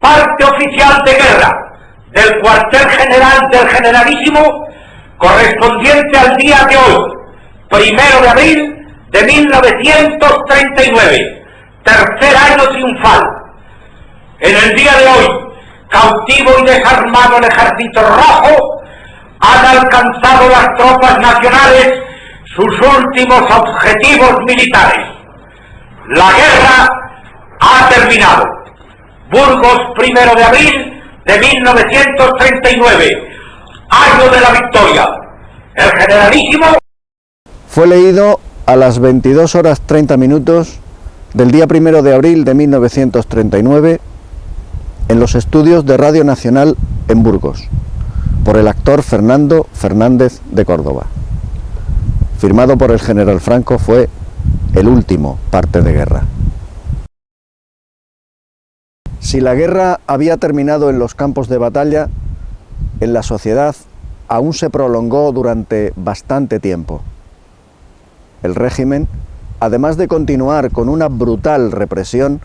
parte oficial de guerra del cuartel general del Generalísimo, correspondiente al día de hoy, 1 de abril de 1939, tercer año triunfal. En el día de hoy, cautivo y desarmado el Ejército Rojo, han alcanzado las tropas nacionales sus últimos objetivos militares. La guerra ha terminado. Burgos, 1 de abril de 1939, año de la victoria. El Generalísimo fue leído a las 22 horas 30 minutos del día 1 de abril de 1939 en los estudios de Radio Nacional en Burgos, por el actor Fernando Fernández de Córdoba. Firmado por el general Franco, fue el último parte de guerra. Si la guerra había terminado en los campos de batalla, en la sociedad aún se prolongó durante bastante tiempo. El régimen, además de continuar con una brutal represión,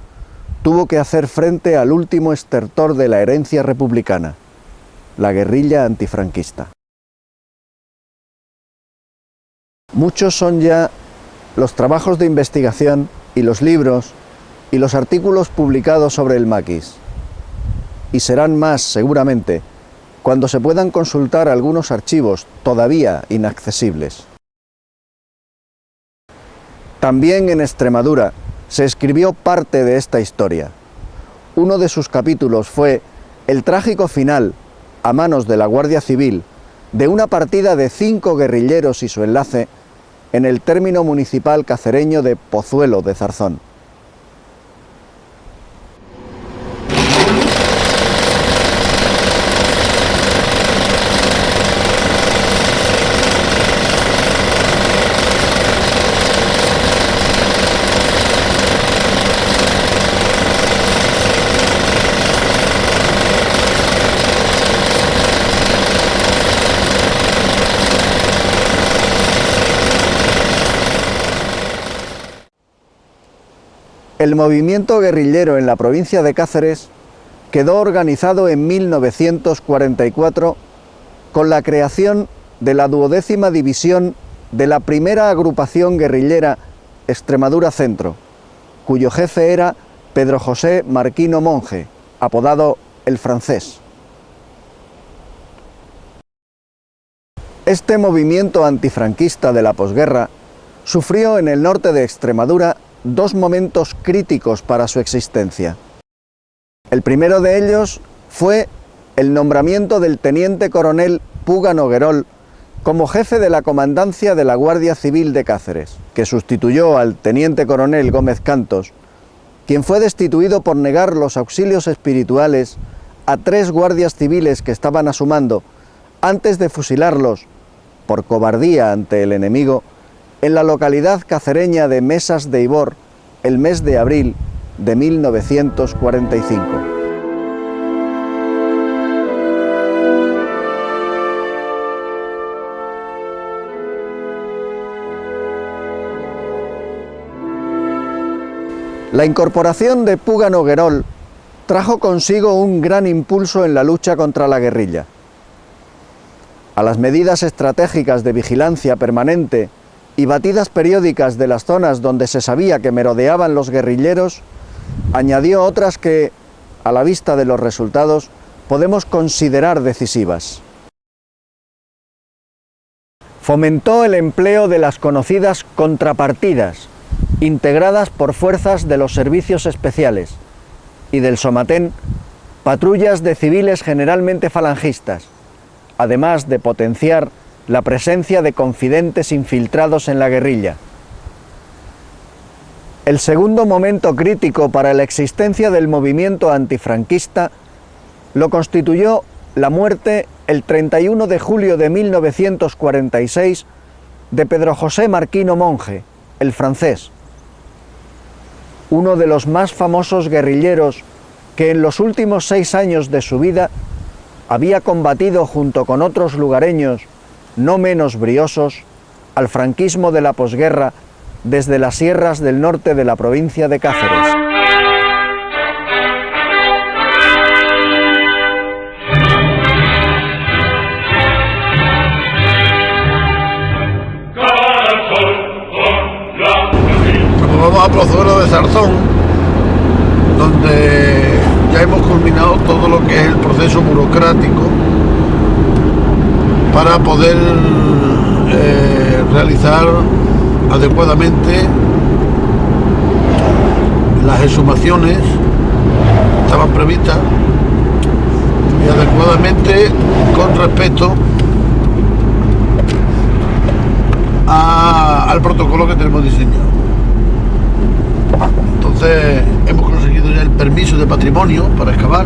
tuvo que hacer frente al último estertor de la herencia republicana, la guerrilla antifranquista. Muchos son ya los trabajos de investigación y los libros y los artículos publicados sobre el maquis, y serán más seguramente cuando se puedan consultar algunos archivos todavía inaccesibles. También en Extremadura se escribió parte de esta historia. Uno de sus capítulos fue el trágico final, a manos de la Guardia Civil, de una partida de 5 guerrilleros y su enlace en el término municipal cacereño de Pozuelo de Zarzón. El movimiento guerrillero en la provincia de Cáceres quedó organizado en 1944 con la creación de la 12ª División de la primera agrupación guerrillera Extremadura Centro, cuyo jefe era Pedro José Marquino Monje, apodado El Francés. Este movimiento antifranquista de la posguerra sufrió en el norte de Extremadura 2 momentos críticos para su existencia. El primero de ellos fue el nombramiento del teniente coronel Puga Noguerol como jefe de la comandancia de la Guardia Civil de Cáceres, que sustituyó al teniente coronel Gómez Cantos, quien fue destituido por negar los auxilios espirituales a 3 guardias civiles que estaban a su mando antes de fusilarlos, por cobardía ante el enemigo, en la localidad cacereña de Mesas de Ibor, el mes de abril de 1945. La incorporación de Puga Noguerol trajo consigo un gran impulso en la lucha contra la guerrilla. A las medidas estratégicas de vigilancia permanente y batidas periódicas de las zonas donde se sabía que merodeaban los guerrilleros, añadió otras que, a la vista de los resultados, podemos considerar decisivas. Fomentó el empleo de las conocidas contrapartidas, integradas por fuerzas de los servicios especiales, y del Somatén, patrullas de civiles generalmente falangistas, además de potenciar la presencia de confidentes infiltrados en la guerrilla. El segundo momento crítico para la existencia del movimiento antifranquista lo constituyó la muerte el 31 de julio de 1946 de Pedro José Marquino Monje, el Francés, uno de los más famosos guerrilleros que en los últimos 6 años de su vida había combatido junto con otros lugareños no menos briosos al franquismo de la posguerra desde las sierras del norte de la provincia de Cáceres. Pozuelo de Zarzón, donde ya hemos culminado todo lo que es el proceso burocrático para poder realizar adecuadamente las exhumaciones que estaban previstas y adecuadamente con respecto al protocolo que tenemos diseñado. Entonces hemos conseguido ya el permiso de patrimonio para excavar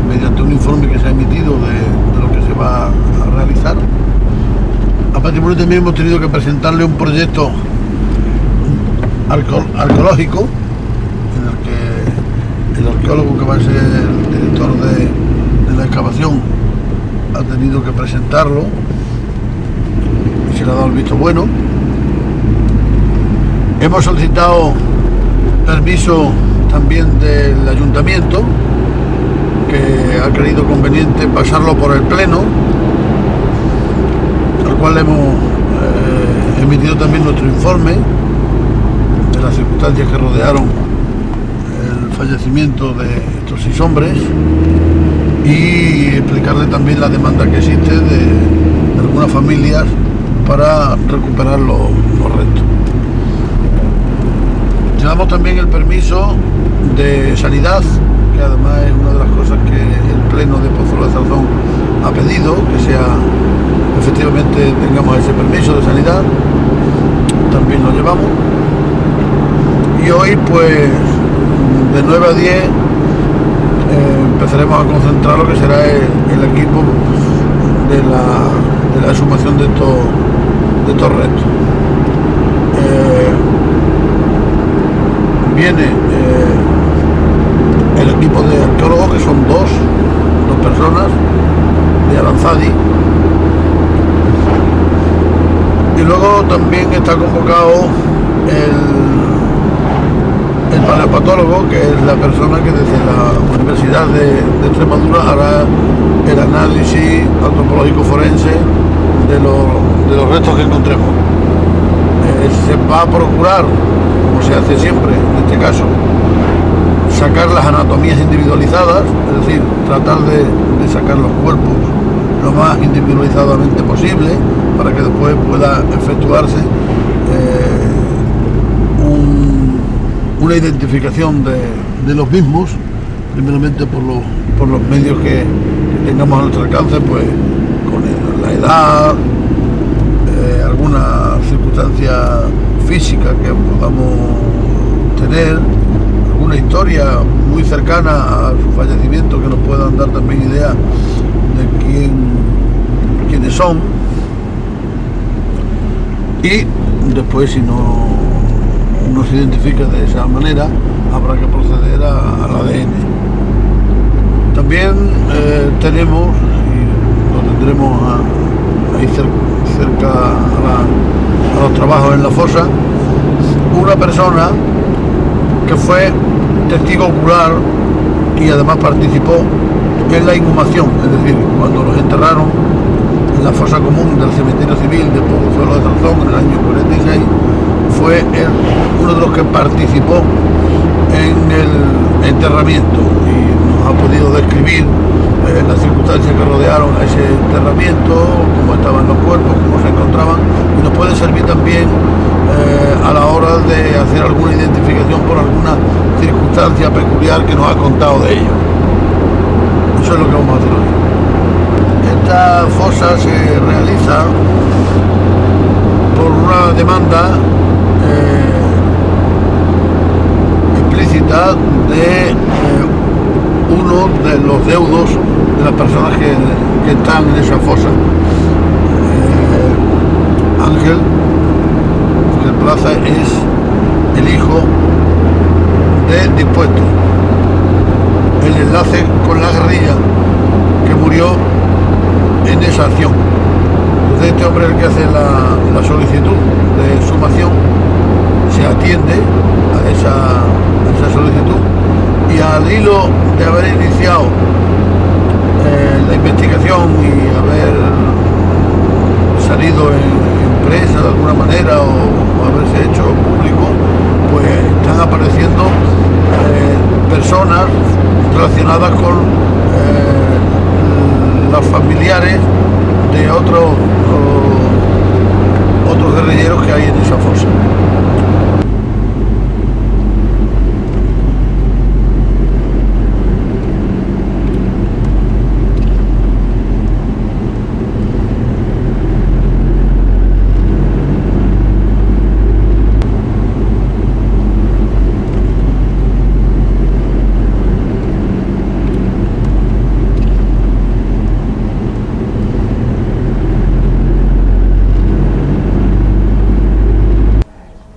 mediante un informe que se ha emitido de lo que se va a realizar. A patrimonio también hemos tenido que presentarle un proyecto arqueológico en el que el arqueólogo que va a ser el director de la excavación ha tenido que presentarlo y se le ha dado el visto bueno. Hemos solicitado permiso también del ayuntamiento, que ha creído conveniente pasarlo por el pleno, al cual hemos emitido también nuestro informe de las circunstancias que rodearon el fallecimiento de estos 6 hombres y explicarle también la demanda que existe de algunas familias para recuperar los restos. Llevamos también el permiso de sanidad, que además es una de las cosas que el Pleno de Pozuelo de Zarzón ha pedido, que sea efectivamente tengamos ese permiso de sanidad, también lo llevamos. Y hoy pues de 9 a 10 empezaremos a concentrar lo que será el equipo de la exhumación de estos restos. Viene el equipo de arqueólogos, que son dos personas de Aranzadi, y luego también está convocado el paleopatólogo, que es la persona que desde la Universidad de Extremadura hará el análisis antropológico forense de los restos que encontremos. Se va a procurar, como se hace siempre en este caso, sacar las anatomías individualizadas, es decir, tratar de sacar los cuerpos lo más individualizadamente posible para que después pueda efectuarse una identificación de los mismos, primeramente por los medios que tengamos a nuestro alcance, pues con la edad, alguna circunstancia física que podamos tener, alguna historia muy cercana a su fallecimiento que nos puedan dar también idea de quiénes son, y después, si no se identifica de esa manera, habrá que proceder al ADN. También tenemos, y lo tendremos ahí cerca a los trabajos en la fosa, una persona que fue testigo ocular y además participó en la inhumación, es decir, cuando los enterraron en la fosa común del cementerio civil de Pozuelo de Zarzón en el año 46, fue uno de los que participó en el enterramiento y nos ha podido describir las circunstancias que rodearon a ese enterramiento, cómo estaban los cuerpos, cómo se encontraban, y nos puede servir también a la hora de hacer alguna identificación por alguna circunstancia peculiar que nos ha contado de ellos. Eso es lo que vamos a hacer hoy. Esta fosa se realiza por una demanda explícita de uno de los deudos de las personas que están en esa fosa. Ángel Plaza es el hijo de Dispuesto, el enlace con la guerrilla que murió en esa acción. Entonces este hombre es el que hace la solicitud de exhumación, se atiende a esa solicitud, y al hilo de haber iniciado la investigación y haber salido en prensa de alguna manera o haberse hecho público, pues relacionadas con los familiares de otros guerrilleros que hay en esa fosa.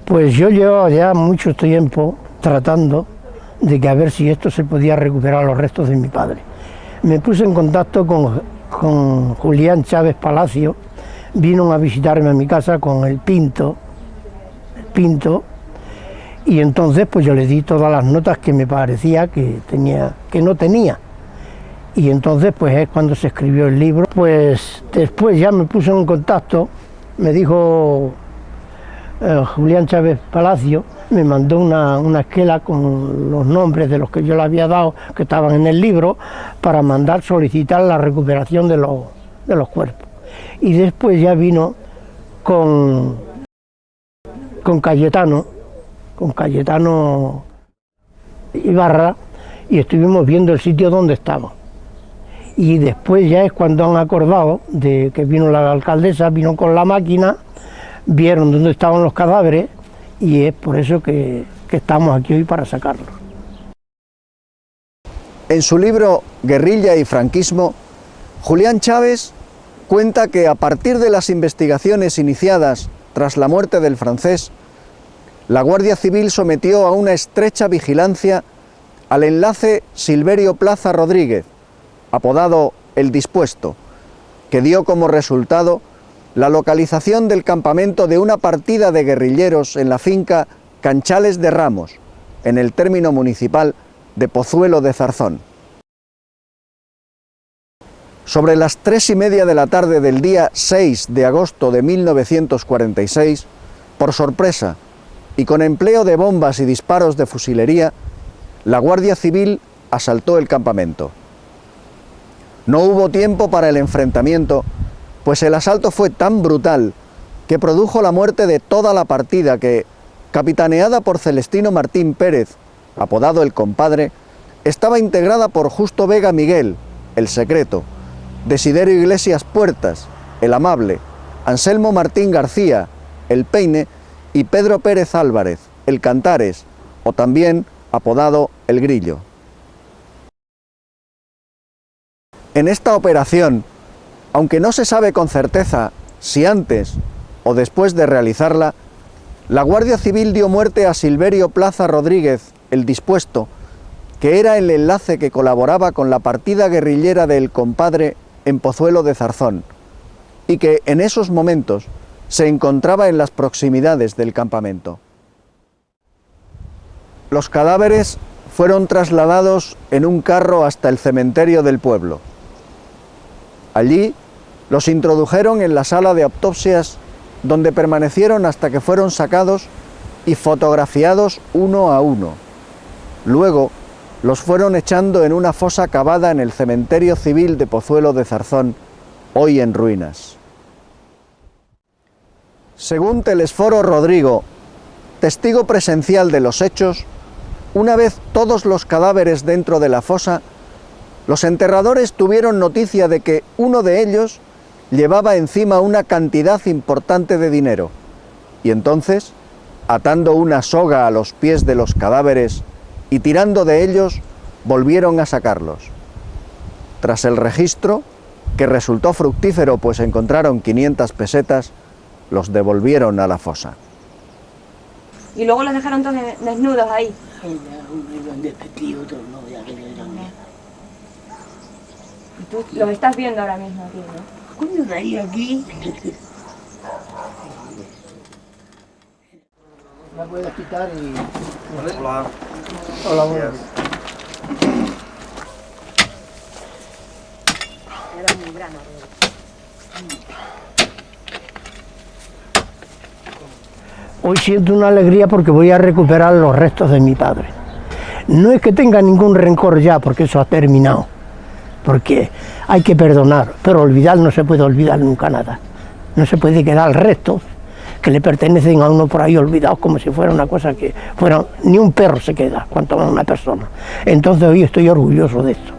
Pues yo llevaba ya mucho tiempo tratando de que a ver si esto se podía recuperar los restos de mi padre. Me puse en contacto con Julián Chávez Palacio, vino a visitarme a mi casa con el Pinto, y entonces pues yo le di todas las notas que me parecía que no tenía. Y entonces pues es cuando se escribió el libro. Pues después ya me puse en contacto, me dijo Julián Chávez Palacio, me mandó una esquela con los nombres de los que yo le había dado, que estaban en el libro, para mandar solicitar la recuperación de los cuerpos. Y después ya vino con Cayetano Ibarra, y estuvimos viendo el sitio donde estaba. Y después ya es cuando han acordado de que vino la alcaldesa, vino con la máquina, vieron dónde estaban los cadáveres, y es por eso que estamos aquí hoy para sacarlos. En su libro Guerrilla y franquismo, Julián Chávez cuenta que a partir de las investigaciones iniciadas tras la muerte del francés, la Guardia Civil sometió a una estrecha vigilancia al enlace Silverio Plaza Rodríguez, apodado El Dispuesto, que dio como resultado la localización del campamento de una partida de guerrilleros en la finca Canchales de Ramos, en el término municipal de Pozuelo de Zarzón. Sobre las 3:30 de la tarde del día 6 de agosto de 1946, por sorpresa y con empleo de bombas y disparos de fusilería, la Guardia Civil asaltó el campamento. No hubo tiempo para el enfrentamiento, pues el asalto fue tan brutal que produjo la muerte de toda la partida que, capitaneada por Celestino Martín Pérez, apodado El Compadre, estaba integrada por Justo Vega Miguel, el Secreto, Desiderio Iglesias Puertas, el Amable, Anselmo Martín García, el Peine, y Pedro Pérez Álvarez, el Cantares, o también apodado el Grillo. En esta operación, aunque no se sabe con certeza si antes o después de realizarla, la Guardia Civil dio muerte a Silverio Plaza Rodríguez, el Dispuesto, que era el enlace que colaboraba con la partida guerrillera de El Compadre en Pozuelo de Zarzón, y que en esos momentos se encontraba en las proximidades del campamento. Los cadáveres fueron trasladados en un carro hasta el cementerio del pueblo. Allí los introdujeron en la sala de autopsias, donde permanecieron hasta que fueron sacados y fotografiados uno a uno. Luego los fueron echando en una fosa cavada en el cementerio civil de Pozuelo de Zarzón, hoy en ruinas. Según Telesforo Rodrigo, testigo presencial de los hechos, una vez todos los cadáveres dentro de la fosa, los enterradores tuvieron noticia de que uno de ellos llevaba encima una cantidad importante de dinero, y entonces, atando una soga a los pies de los cadáveres y tirando de ellos, volvieron a sacarlos. Tras el registro, que resultó fructífero pues encontraron 500 pesetas, los devolvieron a la fosa. Y luego los dejaron todos desnudos ahí. Y tú los estás viendo ahora mismo aquí, ¿no? ¿Cómo de ahí aquí? La puedes quitar y... Hola. Hola, buenas. Era muy grande. Hoy siento una alegría porque voy a recuperar los restos de mi padre. No es que tenga ningún rencor ya, porque eso ha terminado, porque hay que perdonar, pero olvidar no se puede olvidar nunca nada. No se puede quedar restos que le pertenecen a uno por ahí olvidados como si fuera una cosa que fuera, ni un perro se queda, cuanto más una persona. Entonces hoy estoy orgulloso de esto.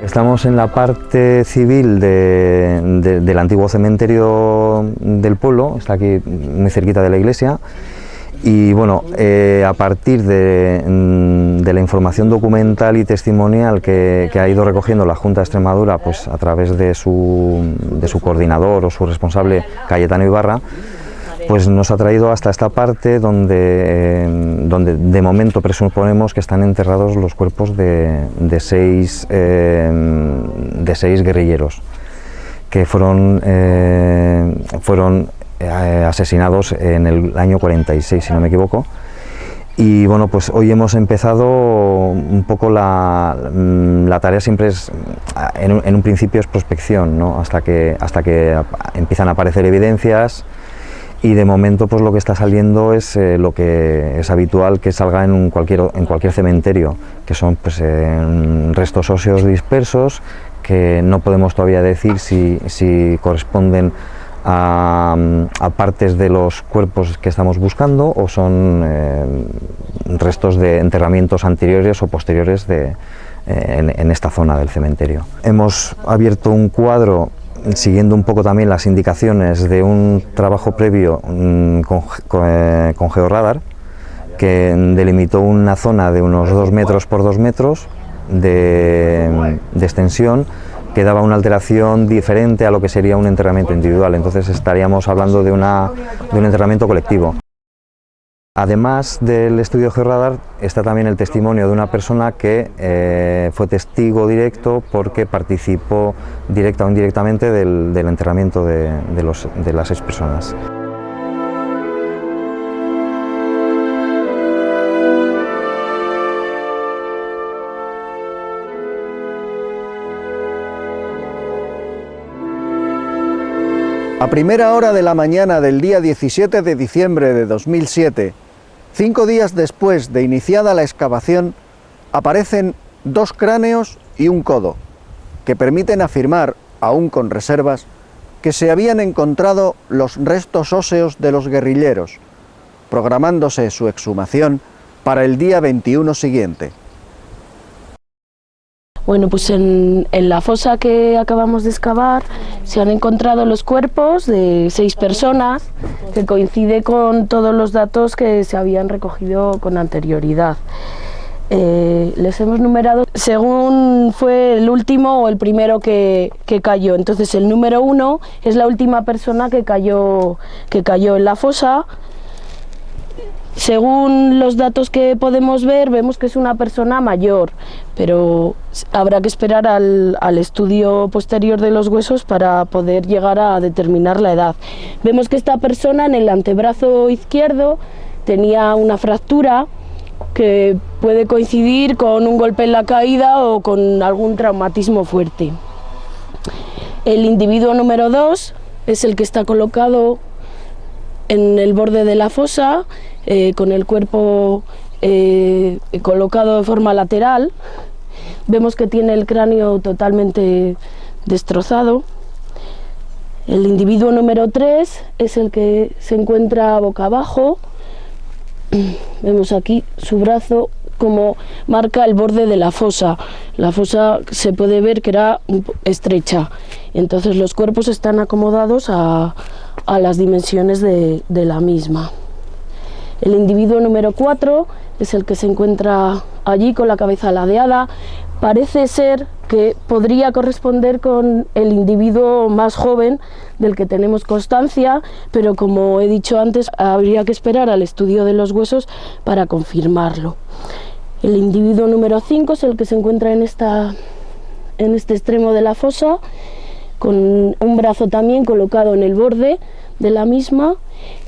Estamos en la parte civil del antiguo cementerio del pueblo, está aquí muy cerquita de la iglesia, y bueno, a partir de la información documental y testimonial que ha ido recogiendo la Junta de Extremadura, pues a través de su coordinador o su responsable, Cayetano Ibarra, pues nos ha traído hasta esta parte donde de momento presuponemos que están enterrados los cuerpos de seis guerrilleros que fueron asesinados en el año 46, si no me equivoco. Y bueno, pues hoy hemos empezado un poco la tarea, siempre es, en un principio es prospección, ¿no? hasta que empiezan a aparecer evidencias. Y de momento pues lo que está saliendo es lo que es habitual que salga en cualquier cementerio, que son pues, restos óseos dispersos que no podemos todavía decir si corresponden a partes de los cuerpos que estamos buscando o son restos de enterramientos anteriores o posteriores en esta zona del cementerio. Hemos abierto un cuadro siguiendo un poco también las indicaciones de un trabajo previo con georradar, que delimitó una zona de unos 2 metros por 2 metros de extensión, que daba una alteración diferente a lo que sería un enterramiento individual. Entonces estaríamos hablando de un enterramiento colectivo. Además del estudio georradar está también el testimonio de una persona que fue testigo directo porque participó directa o indirectamente del enterramiento de las 6 personas. A primera hora de la mañana del día 17 de diciembre de 2007, 5 días después de iniciada la excavación, aparecen 2 cráneos y un codo, que permiten afirmar, aún con reservas, que se habían encontrado los restos óseos de los guerrilleros, programándose su exhumación para el día 21 siguiente. Bueno, pues en la fosa que acabamos de excavar se han encontrado los cuerpos de 6 personas, que coincide con todos los datos que se habían recogido con anterioridad. Les hemos numerado según fue el último o el primero que cayó. Entonces el número 1 es la última persona que cayó en la fosa. Según los datos que podemos ver, vemos que es una persona mayor, pero habrá que esperar al estudio posterior de los huesos para poder llegar a determinar la edad. Vemos que esta persona en el antebrazo izquierdo tenía una fractura que puede coincidir con un golpe en la caída o con algún traumatismo fuerte. El individuo número 2 es el que está colocado en el borde de la fosa, con el cuerpo colocado de forma lateral. Vemos que tiene el cráneo totalmente destrozado. El individuo número 3 es el que se encuentra boca abajo. Vemos aquí su brazo como marca el borde de la fosa. La fosa se puede ver que era estrecha, entonces los cuerpos están acomodados a las dimensiones de la misma. El individuo número 4 es el que se encuentra allí con la cabeza ladeada. Parece ser que podría corresponder con el individuo más joven del que tenemos constancia, pero como he dicho antes, habría que esperar al estudio de los huesos para confirmarlo. El individuo número 5 es el que se encuentra en este extremo de la fosa, con un brazo también colocado en el borde de la misma,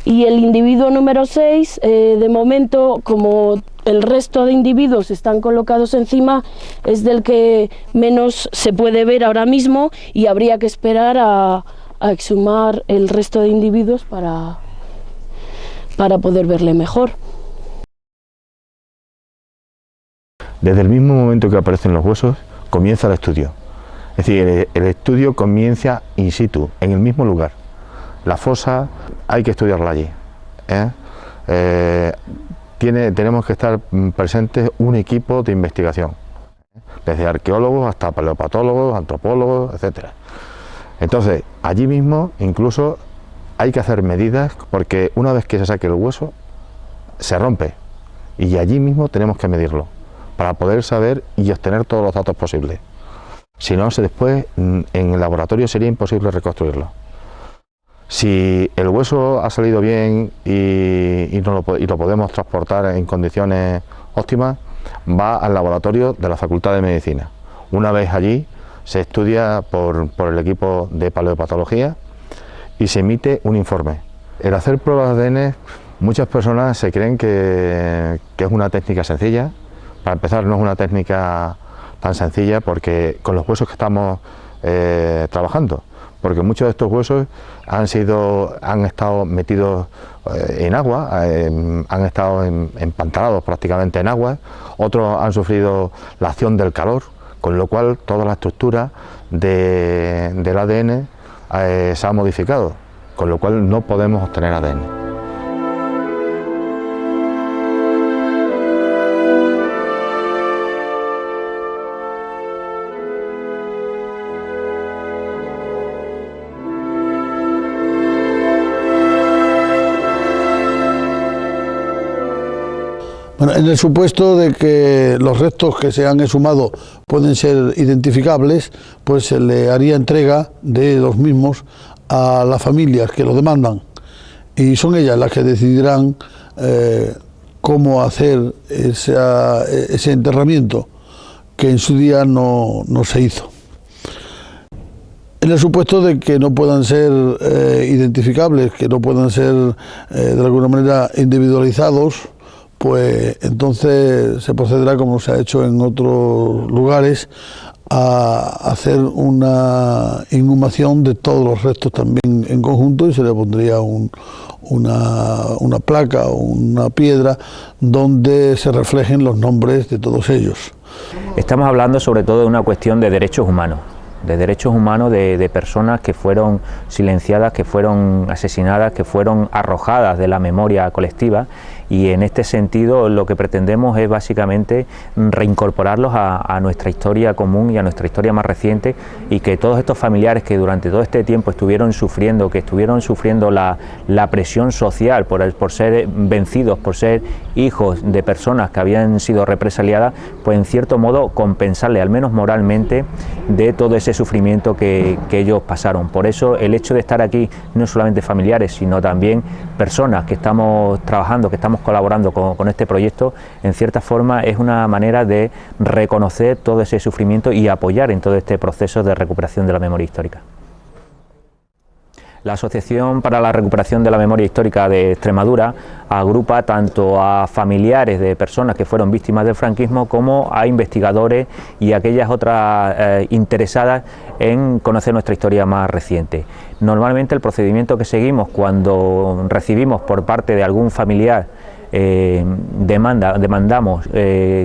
y el individuo número 6, de momento, como el resto de individuos están colocados encima, es del que menos se puede ver ahora mismo y habría que esperar a exhumar el resto de individuos para poder verle mejor. Desde el mismo momento que aparecen los huesos, comienza el estudio. Es decir, el estudio comienza in situ, en el mismo lugar. La fosa hay que estudiarla allí, tenemos que estar presentes un equipo de investigación, desde arqueólogos hasta paleopatólogos, antropólogos, etc. Entonces, allí mismo incluso hay que hacer medidas, porque una vez que se saque el hueso, se rompe, y allí mismo tenemos que medirlo, para poder saber y obtener todos los datos posibles. Si no, después en el laboratorio sería imposible reconstruirlo. Si el hueso ha salido bien y lo podemos transportar en condiciones óptimas, va al laboratorio de la Facultad de Medicina. Una vez allí, se estudia por el equipo de paleopatología y se emite un informe. El hacer pruebas de ADN, muchas personas se creen que es una técnica sencilla. Para empezar, no es una técnica tan sencilla, porque con los huesos que estamos trabajando, porque muchos de estos huesos han estado metidos en agua, han estado empantanados prácticamente en agua, otros han sufrido la acción del calor, con lo cual toda la estructura del ADN se ha modificado, con lo cual no podemos obtener ADN. Bueno, en el supuesto de que los restos que se han exhumado pueden ser identificables, pues se le haría entrega de los mismos a las familias que lo demandan, y son ellas las que decidirán cómo hacer ese enterramiento, que en su día no se hizo. En el supuesto de que no puedan ser identificables, que no puedan ser de alguna manera individualizados, pues entonces se procederá, como se ha hecho en otros lugares, a hacer una inhumación de todos los restos también en conjunto, y se le pondría una placa o una piedra donde se reflejen los nombres de todos ellos. Estamos hablando sobre todo de una cuestión de derechos humanos, de personas que fueron silenciadas, que fueron asesinadas, que fueron arrojadas de la memoria colectiva, y en este sentido lo que pretendemos es básicamente reincorporarlos a nuestra historia común y a nuestra historia más reciente, y que todos estos familiares que durante todo este tiempo estuvieron sufriendo la presión social por ser vencidos, por ser hijos de personas que habían sido represaliadas, pues en cierto modo compensarle, al menos moralmente, de todo ese sufrimiento que ellos pasaron. Por eso el hecho de estar aquí, no solamente familiares, sino también personas que estamos trabajando, que estamos colaborando con este proyecto, en cierta forma es una manera de reconocer todo ese sufrimiento y apoyar en todo este proceso de recuperación de la memoria histórica. La Asociación para la Recuperación de la Memoria Histórica de Extremadura agrupa tanto a familiares de personas que fueron víctimas del franquismo como a investigadores y aquellas otras interesadas en conocer nuestra historia más reciente. Normalmente el procedimiento que seguimos cuando recibimos por parte de algún familiar demandamos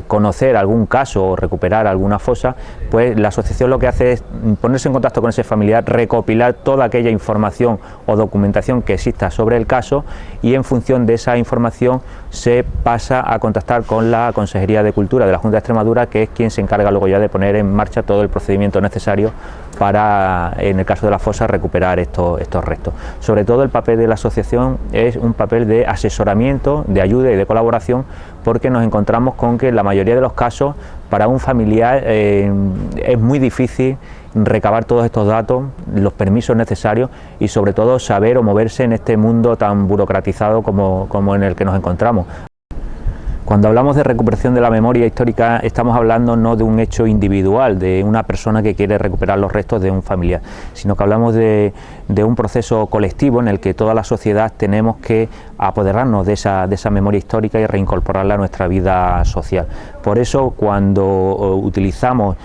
conocer algún caso o recuperar alguna fosa, pues la asociación lo que hace es ponerse en contacto con ese familiar, recopilar toda aquella información o documentación que exista sobre el caso, y en función de esa información se pasa a contactar con la Consejería de Cultura de la Junta de Extremadura, que es quien se encarga luego ya de poner en marcha todo el procedimiento necesario para, en el caso de la fosa, recuperar estos restos. Sobre todo el papel de la asociación es un papel de asesoramiento, de ayuda ayuda y de colaboración, porque nos encontramos con que en la mayoría de los casos para un familiar es muy difícil recabar todos estos datos, los permisos necesarios y sobre todo saber o moverse en este mundo tan burocratizado como en el que nos encontramos. Cuando hablamos de recuperación de la memoria histórica estamos hablando no de un hecho individual, de una persona que quiere recuperar los restos de un familiar, sino que hablamos de un proceso colectivo en el que toda la sociedad tenemos que apoderarnos de esa memoria histórica y reincorporarla a nuestra vida social. Por eso cuando utilizamos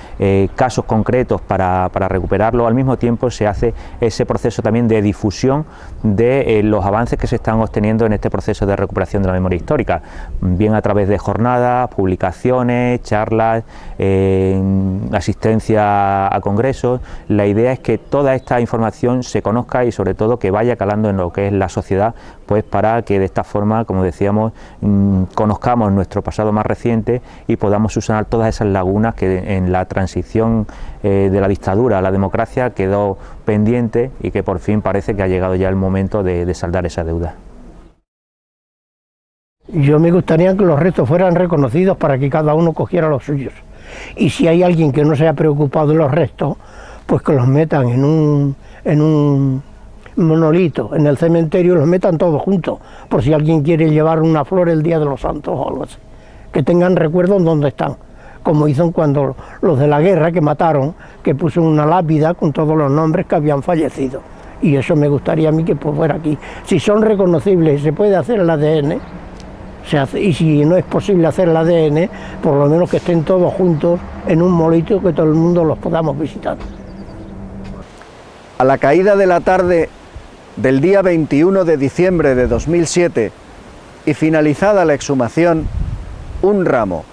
casos concretos para recuperarlo, al mismo tiempo se hace ese proceso también de difusión de los avances que se están obteniendo en este proceso de recuperación de la memoria histórica, bien a través de jornadas, publicaciones, charlas, asistencia a congresos. La idea es que toda esta información se conozca y sobre todo que vaya calando en lo que es la sociedad, pues para que de esta forma, como decíamos, conozcamos nuestro pasado más reciente y podamos subsanar todas esas lagunas que en la transición de la dictadura a la democracia quedó pendiente y que por fin parece que ha llegado ya el momento de saldar esa deuda. Yo me gustaría que los restos fueran reconocidos para que cada uno cogiera los suyos. Y si hay alguien que no se ha preocupado de los restos, pues que los metan en un monolito, en el cementerio, los metan todos juntos, por si alguien quiere llevar una flor el Día de los Santos o algo así. Que tengan recuerdo en dónde están, como hizo cuando los de la guerra que mataron, que puso una lápida con todos los nombres que habían fallecido. Y eso me gustaría a mí que fuera aquí. Si son reconocibles y se puede hacer el ADN, se hace, y si no es posible hacer el ADN, por lo menos que estén todos juntos en un monolito que todo el mundo los podamos visitar. A la caída de la tarde del día 21 de diciembre de 2007 y finalizada la exhumación, un ramo,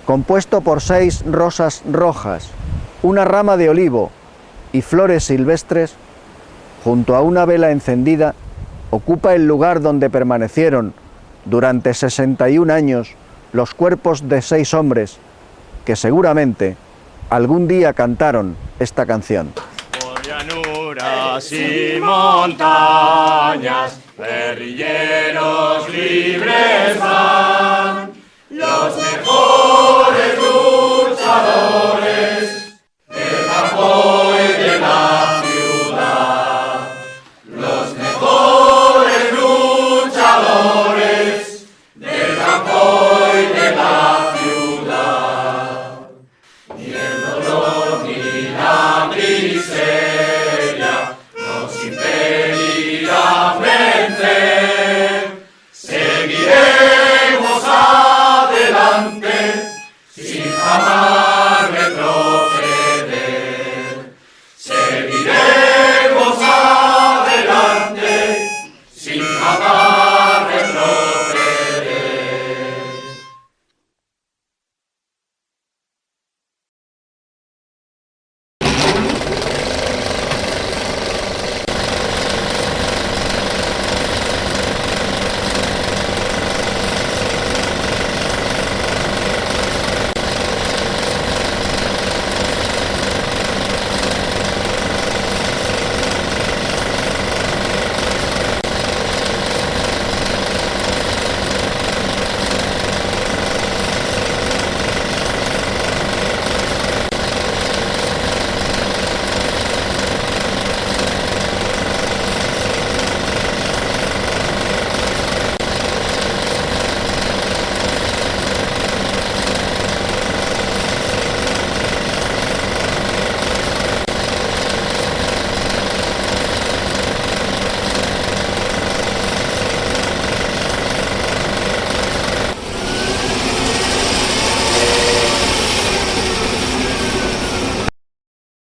compuesto por 6 rosas rojas, una rama de olivo y flores silvestres, junto a una vela encendida, ocupa el lugar donde permanecieron durante 61 años los cuerpos de 6 hombres que seguramente algún día cantaron esta canción. Por llanuras y montañas, guerrilleros libres.